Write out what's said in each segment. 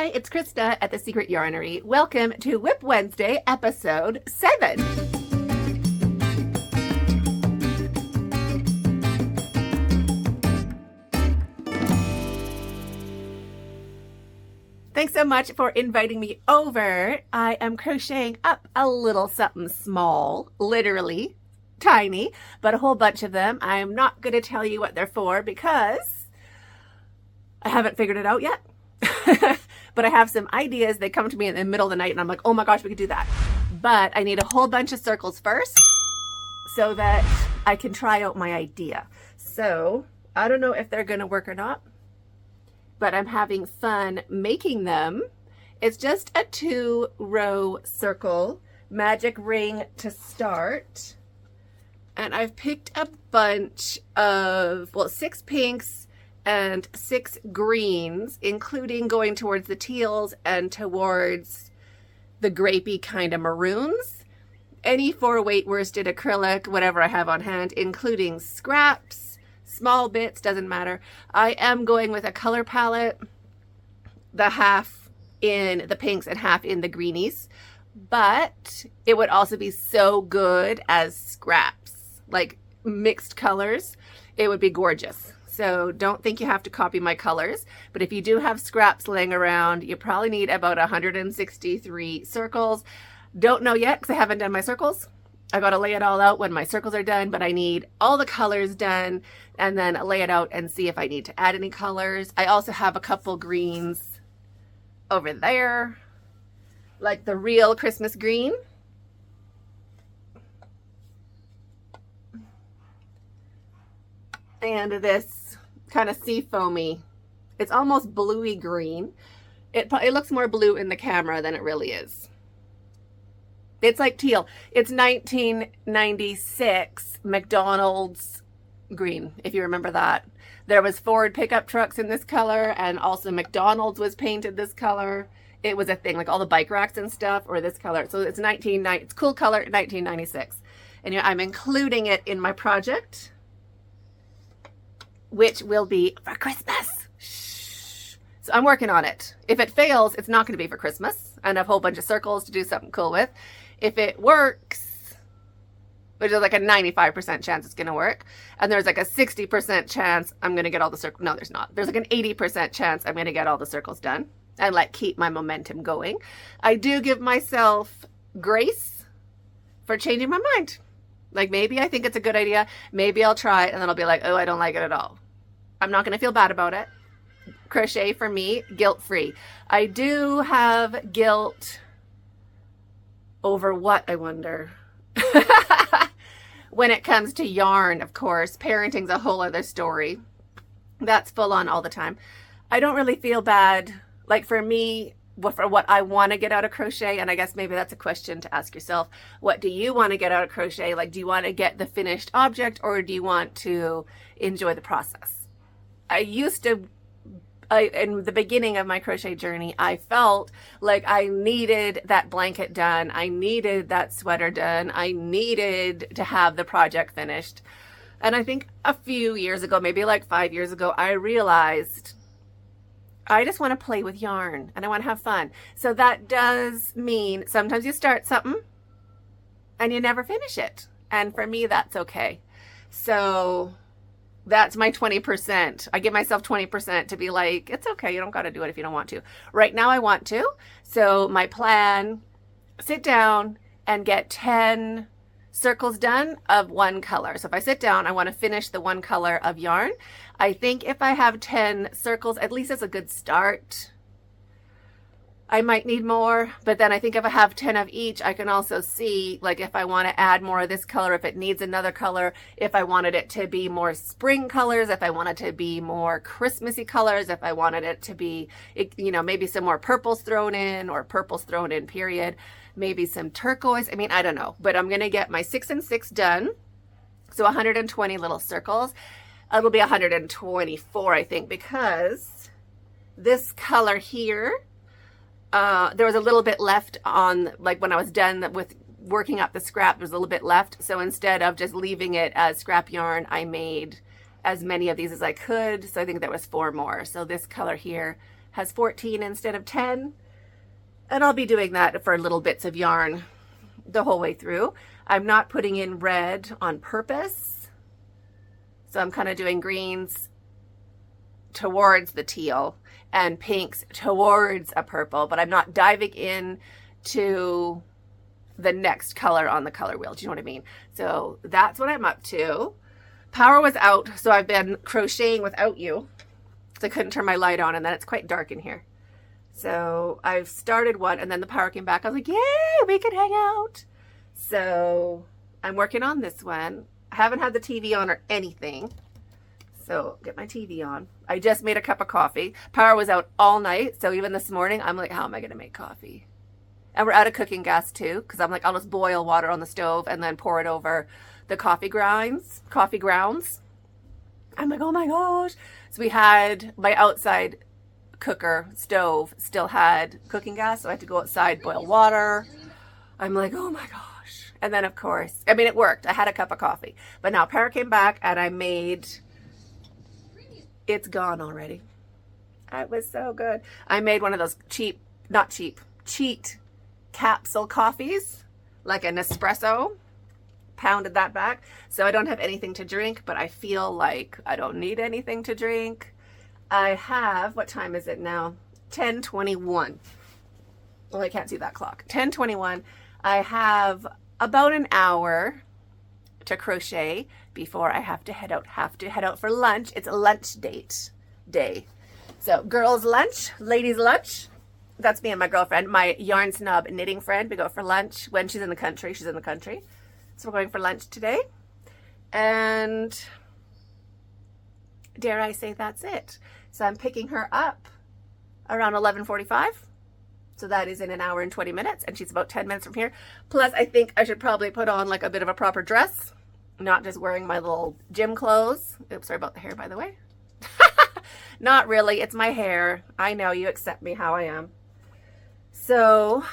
Hi, it's Krista at The Secret Yarnery. Welcome to Whip Wednesday, episode 7. Thanks so much for inviting me over. I am crocheting up a little something small, literally tiny, but a whole bunch of them. I'm not going to tell you what they're for because I haven't figured it out yet. But I have some ideas. They come to me in the middle of the night and I'm like, oh my gosh, we could do that. But I need a whole bunch of circles first so that I can try out my idea. So I don't know if they're going to work or not, but I'm having fun making them. It's just a 2-row circle, magic ring to start. And I've picked a bunch of, 6 pinks and 6 greens, including going towards the teals and towards the grapey kind of maroons. Any 4-weight worsted acrylic, whatever I have on hand, including scraps, small bits, doesn't matter. I am going with a color palette, the half in the pinks and half in the greenies, but it would also be so good as scraps, like mixed colors. It would be gorgeous. So don't think you have to copy my colors, but if you do have scraps laying around, you probably need about 163 circles. Don't know yet because I haven't done my circles. I got to lay it all out when my circles are done, but I need all the colors done and then lay it out and see if I need to add any colors. I also have a couple greens over there, like the real Christmas green. And this kind of sea foamy, it's almost bluey green. It looks more blue in the camera than it really is. It's like teal. It's 1996 McDonald's green, if you remember that. There was Ford pickup trucks in this color, and also McDonald's was painted this color. It was a thing, like all the bike racks and stuff or this color. So it's it's cool color, 1996. And I'm including it in my project, which will be for Christmas. Shh. So I'm working on it. If it fails, it's not going to be for Christmas. And I have a whole bunch of circles to do something cool with. If it works, which is like a 95% chance it's going to work, and there's like a 60% chance I'm going to get all the circles. No, there's not. There's like an 80% chance I'm going to get all the circles done and like keep my momentum going. I do give myself grace for changing my mind. Like maybe I think it's a good idea. Maybe I'll try it and then I'll be like, oh, I don't like it at all. I'm not going to feel bad about it. Crochet for me, guilt-free. I do have guilt over what, I wonder? When it comes to yarn, of course. Parenting's a whole other story. That's full on all the time. I don't really feel bad. Like for me, for what I want to get out of crochet, and I guess maybe that's a question to ask yourself. What do you want to get out of crochet? Like, do you want to get the finished object or do you want to enjoy the process? In the beginning of my crochet journey, I felt like I needed that blanket done. I needed that sweater done. I needed to have the project finished. And I think a few years ago, maybe like 5 years ago, I realized I just want to play with yarn and I want to have fun. So that does mean sometimes you start something and you never finish it. And for me, that's okay. So that's my 20%. I give myself 20% to be like, it's okay. You don't got to do it if you don't want to. Right now I want to. So my plan, sit down and get 10 circles done of one color. So if I sit down, I want to finish the one color of yarn. I think if I have 10 circles, at least it's a good start. I might need more, but then I think if I have 10 of each, I can also see like if I want to add more of this color, if it needs another color, if I wanted it to be more spring colors, if I wanted to be more Christmassy colors, if I wanted it to be, maybe some more purples thrown in or purples thrown in, period. Maybe some turquoise. I mean, I don't know, but I'm going to get my 6 and 6 done. So 120 little circles. It'll be 124, I think, because this color here, there was a little bit left on, like when I was done with working up the scrap, there was a little bit left. So instead of just leaving it as scrap yarn, I made as many of these as I could. So I think there was 4 more. So this color here has 14 instead of 10. And I'll be doing that for little bits of yarn the whole way through. I'm not putting in red on purpose. So I'm kind of doing greens towards the teal and pinks towards a purple, but I'm not diving in to the next color on the color wheel. Do you know what I mean? So that's what I'm up to. Power was out, so I've been crocheting without you. So I couldn't turn my light on, and then it's quite dark in here. So I've started one, and then the power came back. I was like, yay, we can hang out. So I'm working on this one. I haven't had the TV on or anything. So get my TV on. I just made a cup of coffee. Power was out all night. So even this morning, I'm like, how am I going to make coffee? And we're out of cooking gas too. Because I'm like, I'll just boil water on the stove and then pour it over the coffee grounds. I'm like, oh my gosh. So we had my outside cooker stove still had cooking gas. So I had to go outside, boil water. I'm like, oh my gosh. And then of course, I mean, it worked. I had a cup of coffee. But now power came back and I made... It's gone already. It was so good. I made one of those cheat capsule coffees, like an espresso. Pounded that back. So I don't have anything to drink, but I feel like I don't need anything to drink. I have, what time is it now? 10:21. Well, I can't see that clock. 10:21. I have about an hour to crochet before I have to head out for lunch. It's a lunch day. So girls lunch, ladies lunch. That's me and my girlfriend, my yarn snob knitting friend. We go for lunch when she's in the country. She's in the country. So we're going for lunch today. And dare I say that's it. So I'm picking her up around 11:45. So that is in an hour and 20 minutes, and she's about 10 minutes from here. Plus, I think I should probably put on like a bit of a proper dress, not just wearing my little gym clothes. Oops, sorry about the hair, by the way. Not really, it's my hair. I know, you accept me how I am. So,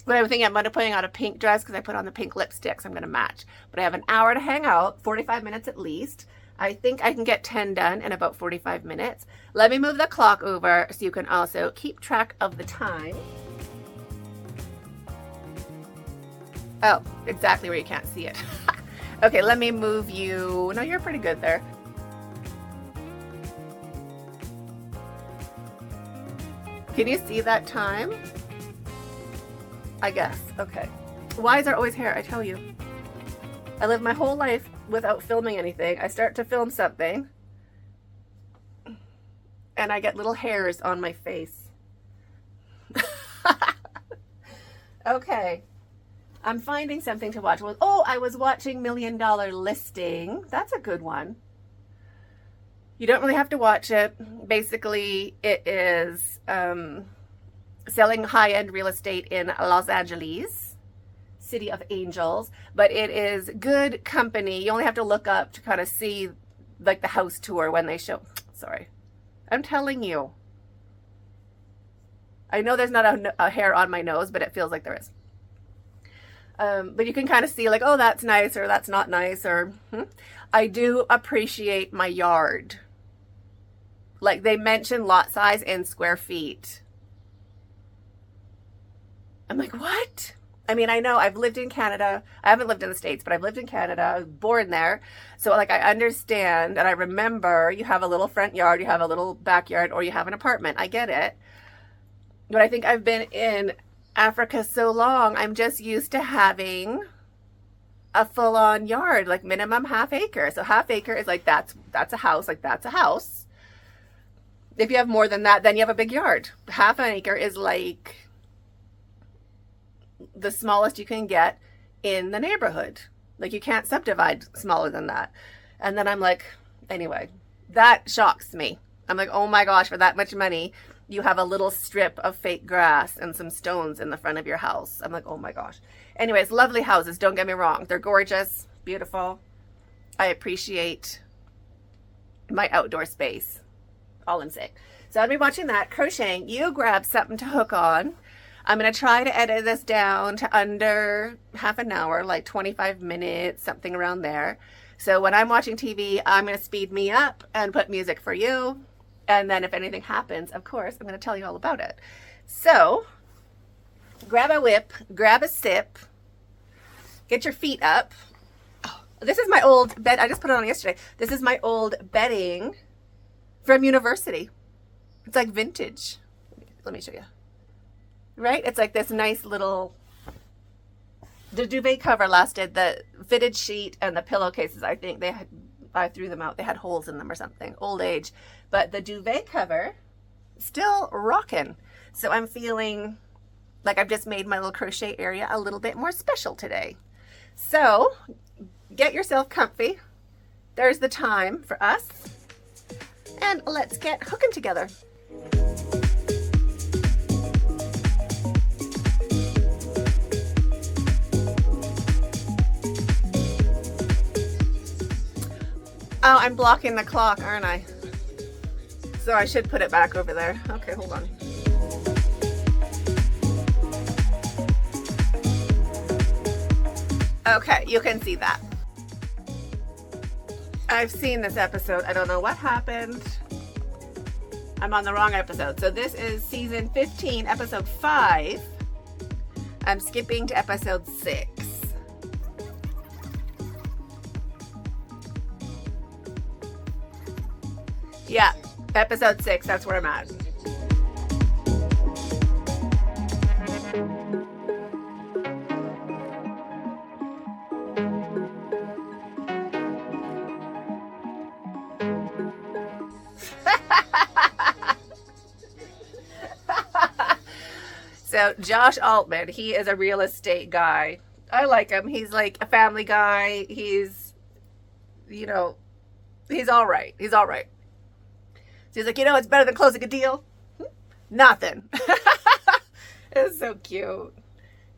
but I'm thinking I'm going to put on a pink dress because I put on the pink lipsticks. I'm going to match. But I have an hour to hang out, 45 minutes at least. I think I can get 10 done in about 45 minutes. Let me move the clock over so you can also keep track of the time. Oh, exactly where you can't see it. Okay, let me move you. No, you're pretty good there. Can you see that time? I guess. Okay. Why is there always hair? I tell you. I live my whole life without filming anything. I start to film something and I get little hairs on my face. Okay. I'm finding something to watch. Oh, I was watching $1 Million Listing. That's a good one. You don't really have to watch it. Basically, it is selling high-end real estate in Los Angeles, City of Angels, but it is good company. You only have to look up to kind of see like the house tour when they show. Sorry. I'm telling you. I know there's not a hair on my nose, but it feels like there is. But you can kind of see like, oh, that's nice or that's not nice. Or I do appreciate my yard. Like they mention lot size in square feet. I'm like, what? I mean, I know I've lived in Canada. I haven't lived in the States, but I've lived in Canada. I was born there. So like I understand and I remember you have a little front yard, you have a little backyard, or you have an apartment. I get it. But I think I've been in Africa so long, I'm just used to having a full-on yard, like minimum half acre. So half acre is like that's a house, like that's a house. If you have more than that, then you have a big yard. Half an acre is like the smallest you can get in the neighborhood. Like you can't subdivide smaller than that. And then I'm like, anyway, that shocks me. I'm like, oh my gosh, for that much money, you have a little strip of fake grass and some stones in the front of your house. I'm like, oh my gosh. Anyways, lovely houses, don't get me wrong. They're gorgeous, beautiful. I appreciate my outdoor space. All I'm saying. So I'll be watching that, crocheting. You grab something to hook on. I'm going to try to edit this down to under half an hour, like 25 minutes, something around there. So when I'm watching TV, I'm going to speed me up and put music for you. And then if anything happens, of course, I'm going to tell you all about it. So grab a whip, grab a sip, get your feet up. Oh, this is my old bed. I just put it on yesterday. This is my old bedding from university. It's like vintage. Let me show you. Right? It's like this nice little, the duvet cover lasted, the fitted sheet and the pillowcases, I think I threw them out. They had holes in them or something, old age. But the duvet cover, still rocking. So I'm feeling like I've just made my little crochet area a little bit more special today. So get yourself comfy. There's the time for us. And let's get hooking together. Oh, I'm blocking the clock, aren't I? So I should put it back over there. Okay, hold on. Okay, you can see that. I've seen this episode. I don't know what happened. I'm on the wrong episode. So this is season 15, episode 5. I'm skipping to episode 6. Yeah, episode 6, that's where I'm at. So Josh Altman, he is a real estate guy. I like him. He's like a family guy. He's, you know, he's all right. He's all right. So he's like, you know, it's better than closing a deal. Nothing. It's so cute.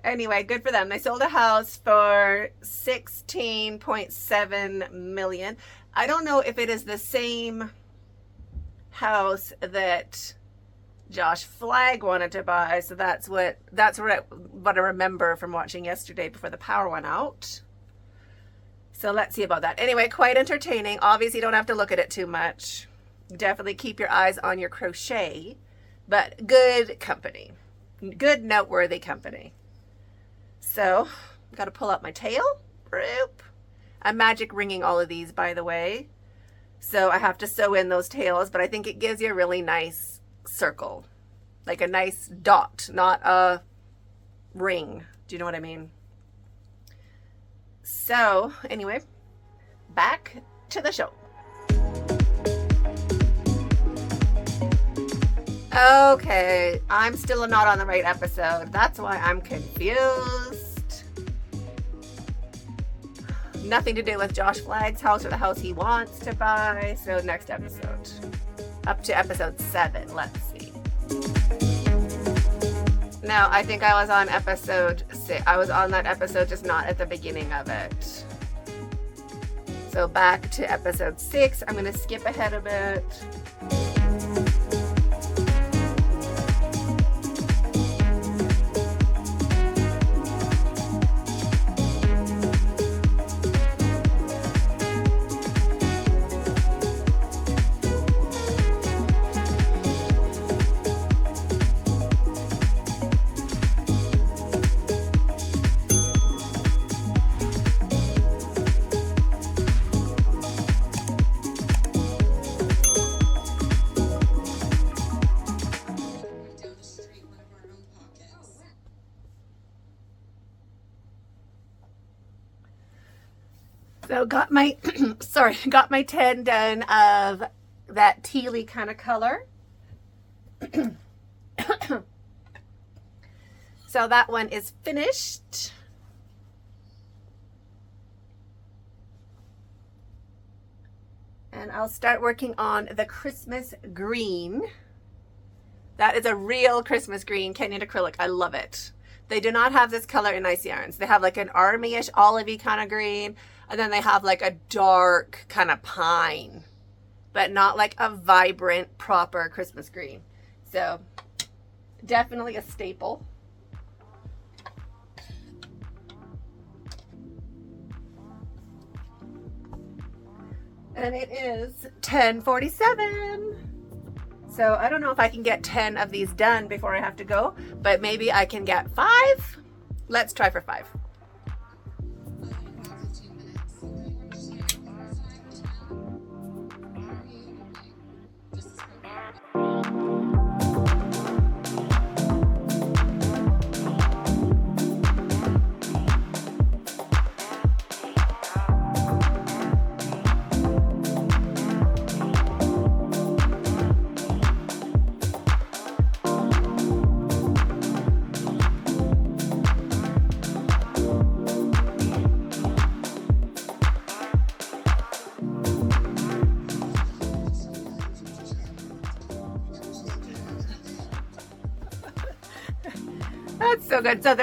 Anyway, good for them. They sold a house for $16.7 million. I don't know if it is the same house that Josh Flagg wanted to buy. So that's what I remember from watching yesterday before the power went out. So let's see about that. Anyway, quite entertaining. Obviously, you don't have to look at it too much. Definitely keep your eyes on your crochet, but good company, good noteworthy company. So got to pull out my tail. I'm magic ringing all of these, by the way. So I have to sew in those tails, but I think it gives you a really nice circle, like a nice dot, not a ring. Do you know what I mean? So anyway, back to the show. Okay, I'm still not on the right episode. That's why I'm confused. Nothing to do with Josh Flagg's house or the house he wants to buy. So next episode. Up to episode 7. Let's see. No, I think I was on episode 6. I was on that episode, just not at the beginning of it. So back to episode 6. I'm going to skip ahead a bit. So got my, got my 10 done of that tealy kind of color. So that one is finished. And I'll start working on the Christmas green. That is a real Christmas green Kenyan acrylic. I love it. They do not have this color in Nice Yarns. They have like an army-ish, olivey kind of green. And then they have like a dark kind of pine, but not like a vibrant, proper Christmas green. So definitely a staple. And it is 10:47. So I don't know if I can get 10 of these done before I have to go, but maybe I can get 5. Let's try for 5. That's so good. So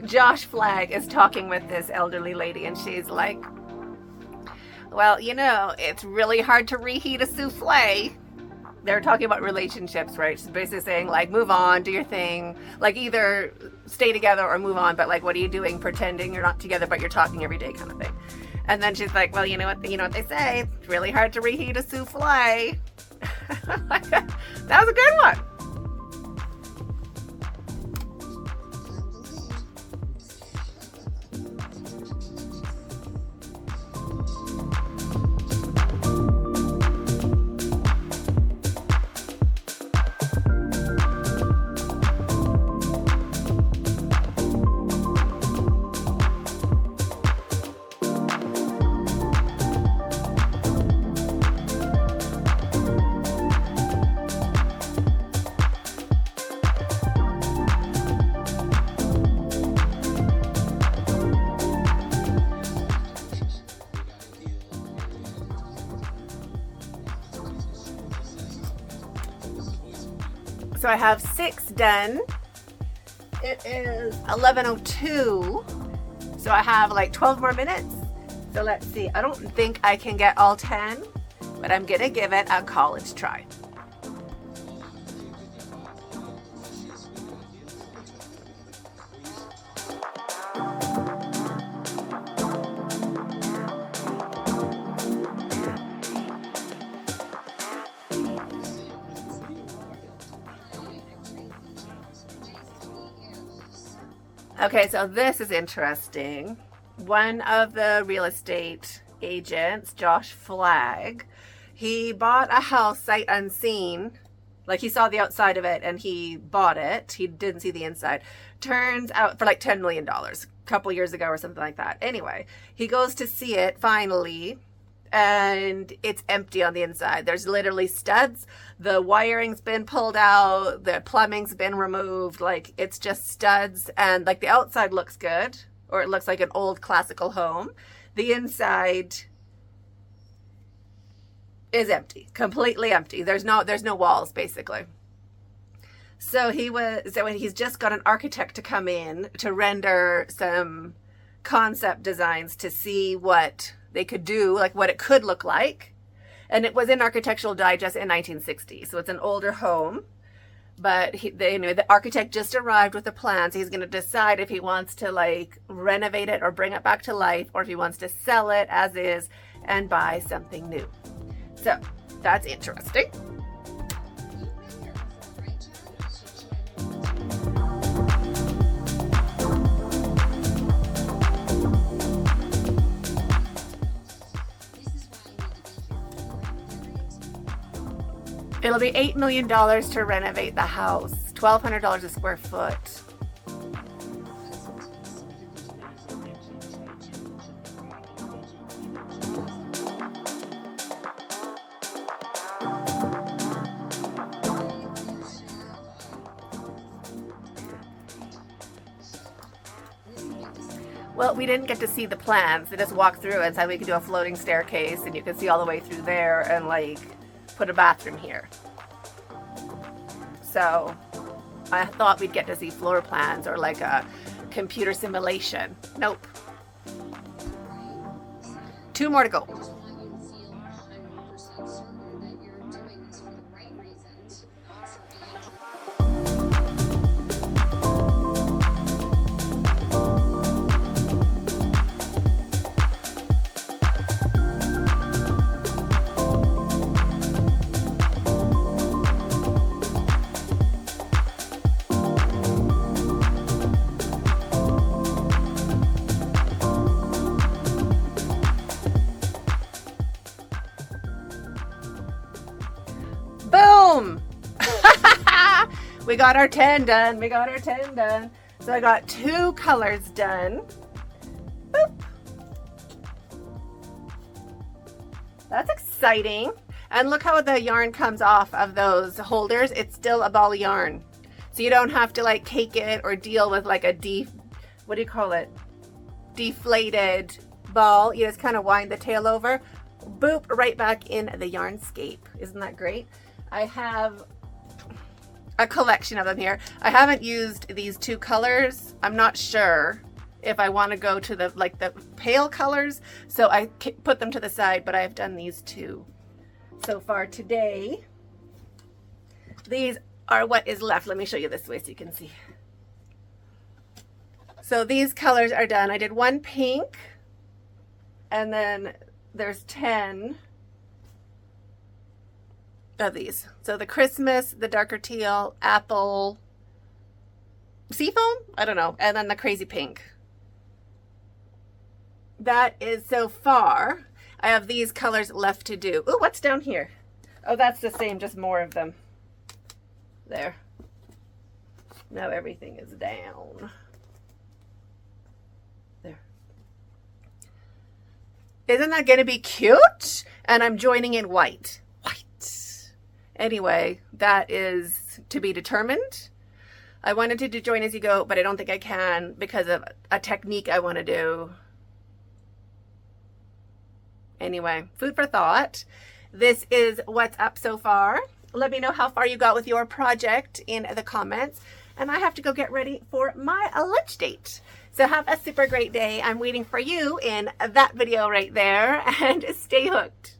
Josh Flagg is talking with this elderly lady, and she's like, well, you know, it's really hard to reheat a souffle. They're talking about relationships, right? She's basically saying, like, move on, do your thing. Like, either stay together or move on, but, like, what are you doing pretending you're not together, but you're talking every day kind of thing. And then she's like, well, you know what they say? It's really hard to reheat a souffle. That was a good one. So I have 6 done. It is 11:02. So I have like 12 more minutes. So let's see. I don't think I can get all 10, but I'm gonna give it a college try. Okay, so this is interesting. One of the real estate agents, Josh Flagg, he bought a house sight unseen. Like, he saw the outside of it and he bought it. He didn't see the inside. Turns out for like $10 million a couple years ago or something like that. Anyway, he goes to see it finally, and it's empty on the inside. There's literally studs. The wiring's been pulled out. The plumbing's been removed. Like, it's just studs. And like, the outside looks good, or it looks like an old classical home. The inside is empty, completely empty. There's no walls, basically. So he's just got an architect to come in to render some concept designs to see what they could do, like what it could look like. And it was in Architectural Digest in 1960, so it's an older home. But the architect just arrived with the plans. He's going to decide if he wants to like renovate it or bring it back to life, or if he wants to sell it as is and buy something new. So that's interesting. It'll be $8 million to renovate the house, $1,200 a square foot. Well, we didn't get to see the plans. They just walked through and said we could do a floating staircase and you could see all the way through there and like put a bathroom here. So I thought we'd get to see floor plans or like a computer simulation. Nope. 2 more to go. we got our 10 done. We got our 10 done. So I got 2 colors done. Boop. That's exciting. And look how the yarn comes off of those holders. It's still a ball of yarn. So you don't have to like cake it or deal with like a what do you call it? Deflated ball. You just kind of wind the tail over. Boop, right back in the Yarnscape. Isn't that great? I have a collection of them here. I haven't used these 2 colors. I'm not sure if I want to go to the pale colors, so I put them to the side, but I've done these 2 so far today. These are what is left. Let me show you this way so you can see. So these colors are done. I did 1 pink, and then there's 10 of these. So the Christmas, the darker teal, apple, seafoam, I don't know, and then the crazy pink. That is so far. I have these colors left to do. Ooh, what's down here? Oh, that's the same, just more of them. There. Now everything is down. There. Isn't that going to be cute? And I'm joining in white. White. Anyway, that is to be determined. I wanted to do join as you go, but I don't think I can because of a technique I want to do. Anyway, food for thought. This is what's up so far. Let me know how far you got with your project in the comments. And I have to go get ready for my lunch date. So have a super great day. I'm waiting for you in that video right there, and stay hooked.